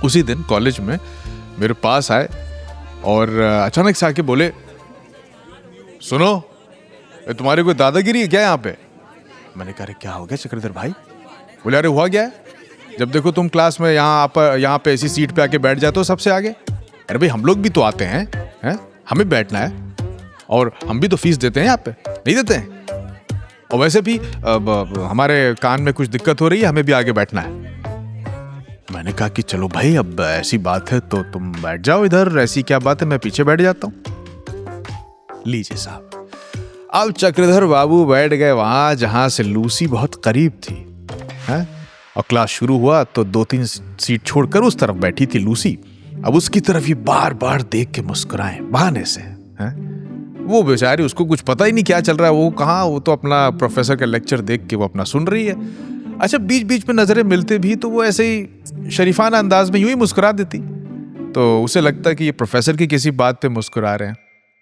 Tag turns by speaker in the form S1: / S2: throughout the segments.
S1: उसी दिन कॉलेज में मेरे पास आए और अचानक से आके बोले, सुनो तुम्हारी कोई दादागिरी है क्या यहाँ पे? मैंने कहा, क्या हो गया चक्रधर भाई? बोले, अरे हुआ क्या है, जब देखो तुम क्लास में यहाँ पे ऐसी सीट पे आके बैठ जाते हो सबसे आगे। अरे भाई हम लोग भी तो आते हैं, हमें बैठना है और हम भी तो फीस देते हैं, यहाँ पे नहीं देते हैं। और वैसे भी हमारे कान में कुछ दिक्कत हो रही है, हमें भी आगे बैठना है। मैंने कहा कि चलो भाई अब ऐसी बात है तो तुम बैठ जाओ इधर, ऐसी क्या बात है, मैं पीछे बैठ जाता हूँ। लीजिए साहब, अब चक्रधर बाबू बैठ गए वहां जहां से लूसी बहुत करीब थी, है? और क्लास शुरू हुआ तो 2-3 सीट छोड़कर उस तरफ बैठी थी लूसी। अब उसकी तरफ ये बार बार देख के मुस्कुराए बहाने से, है? वो बेचारी, उसको कुछ पता ही नहीं क्या चल रहा है, वो तो अपना प्रोफेसर का लेक्चर देख के वो अपना सुन रही है। अच्छा, बीच बीच में नजरें मिलते भी तो वो ऐसे ही शरीफाना अंदाज में यूं ही मुस्कुरा देती, तो उसे लगता कि ये प्रोफेसर की किसी बात पे मुस्कुरा रहे हैं।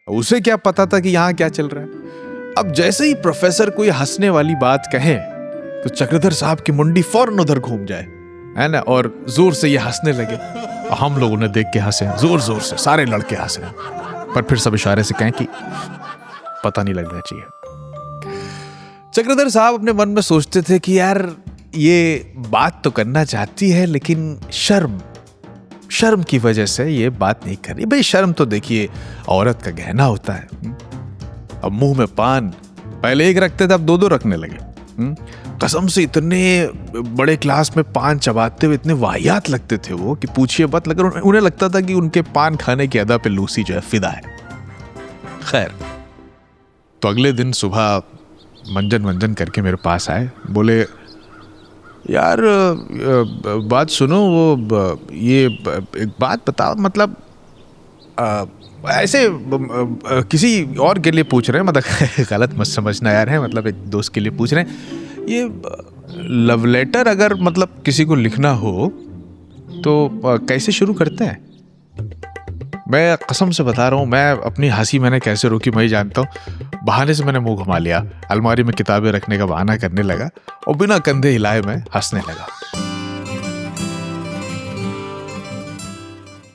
S1: उसे क्या पता था कि यहाँ क्या चल रहा है। अब जैसे ही प्रोफेसर कोई हंसने वाली बात कहे तो चक्रधर साहब की मुंडी फौरन उधर घूम जाए, है ना, और जोर से ये हंसने लगे। हम लोग उन्हें देख के हंसे, जोर जोर से सारे लड़के हंसे, पर फिर सब इशारे से कहें कि पता नहीं लगना चाहिए। चक्रधर साहब अपने मन में सोचते थे कि यार ये बात तो करना चाहती है लेकिन शर्म की वजह से ये बात नहीं कर रही। भाई शर्म तो देखिए औरत का गहना होता है। अब मुंह में पान पहले एक रखते थे, अब 2-2 रखने लगे। कसम से इतने बड़े क्लास में पान चबाते हुए इतने वाहियात लगते थे वो कि पूछिए मत। लगर उन्हें लगता था कि उनके पान खाने की अदा पे लूसी जो है फिदा है। खैर, तो अगले दिन सुबह मंजन करके मेरे पास आए, बोले यार बात सुनो, वो ये एक बात बताओ, मतलब ऐसे किसी और के लिए पूछ रहे हैं, मतलब गलत मत समझना यार, है मतलब एक दोस्त के लिए पूछ रहे हैं। ये लव लेटर अगर मतलब किसी को लिखना हो तो कैसे शुरू करते हैं? मैं कसम से बता रहा हूँ, मैं अपनी हंसी मैंने कैसे रोकी मैं ही जानता हूँ। बहाने से मैंने मुंह घुमा लिया, अलमारी में किताबें रखने का बहाना करने लगा और बिना कंधे हिलाए मैं हंसने लगा।